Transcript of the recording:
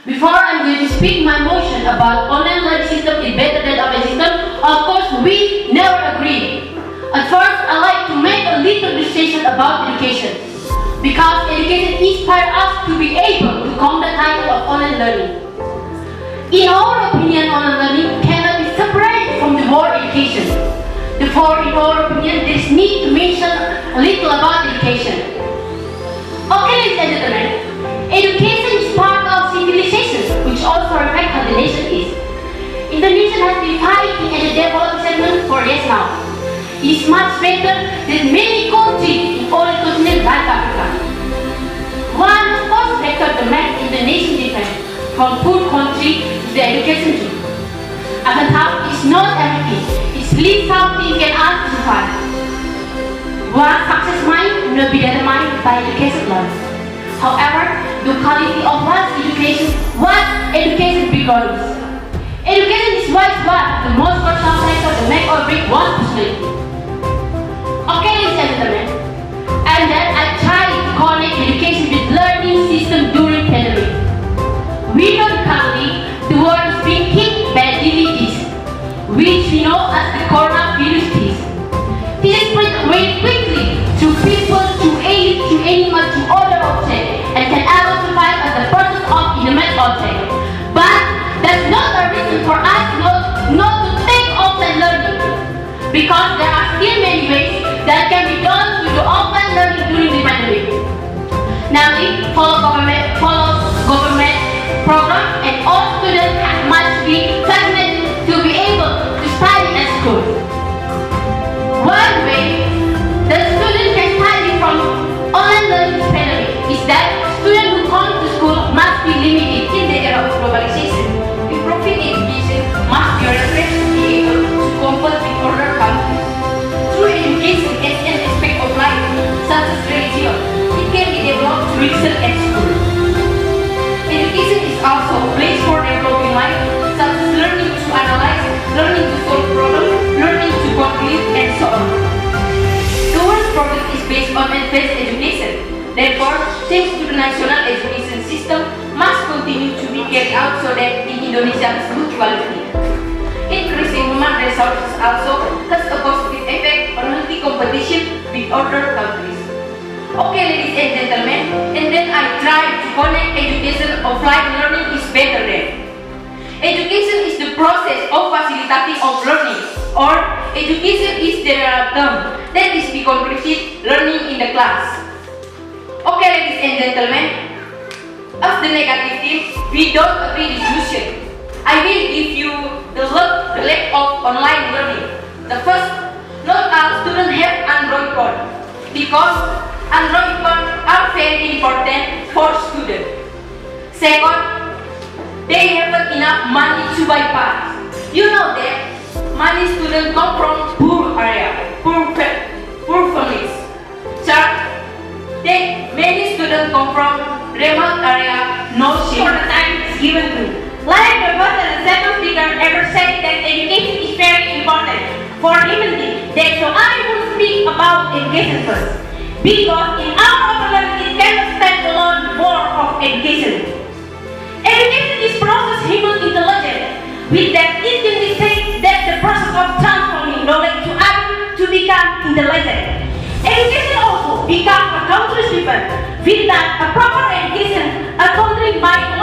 Before I'm going to speak my motion about online learning system is better than offline system, of course we never agree. At first, I'd like to make a little distinction about education. Because education inspires us to be able to come the title of online learning. In our opinion, online learning cannot be separated from the word education. Therefore, in our opinion, there is need to mention a little about education. Okay, ladies and gentlemen, education is part of civilization, which also reflects how the nation is. Indonesia has been fighting in the development segment for years now. It is much better than many countries in all continents like Africa. One first factor that makes Indonesia different from poor country is the education too. As a town, it's not everything. It's least something you can ask to survive. One success mind will be determined by education alone. However, the quality of one's education, what education becomes. Education is one of the most personal factors that make or break one's personality. Okay, ladies and gentlemen, and then I tried to connect education with learning system during pandemic. We know currently the world is being hit by diseases, which we know as the coronavirus disease. This is spread very quickly to people, to animals, to other objects, and can ever survive as a process of inanimate object. But that's not a reason for us not to take offline learning, because there are still many ways that can be done to do offline learning during the pandemic. Namely, follow government program, and all students must be vaccinated to be able to study at school. One way the student can study from online learning pandemic is that students who come to school must be limited in the era of globalization. Improving education must be referred to be able to compete with other countries. Through education as an aspect of life, such as religion, it can be developed through research at school. Education is also a place for developing life, such as learning to analyze, learning to solve problems, learning to conclude, and so on. The world's progress is based on advanced education. Therefore, thanks to the national education system must continue to be carried out so that in Indonesia is good quality. Increasing human resources also has a positive effect on healthy competition with other countries. Okay, ladies and gentlemen, and then I tried to connect education offline learning is better than. Education is the process of facilitating of learning, or education is the term that is the concrete learning in the class. Okay, ladies and gentlemen, as the negative thing, we don't agree discussion. I will give you the lack of online learning. The first, not all students have Android phone, because Android phones are very important for students. Second, they haven't enough money to buy parts. You know that many students come from poor families. Third, many students come from remote area, no shame. For the time is given to. Like the first and the second speaker ever said that education is very important for humanity. So I will speak about education first. Because in our overlearning, it cannot stand alone more of education. Education is process human intelligence. With that, it can be said that the process of transforming knowledge to become intelligent. Education also becomes a country's weapon. Without a proper education, a country might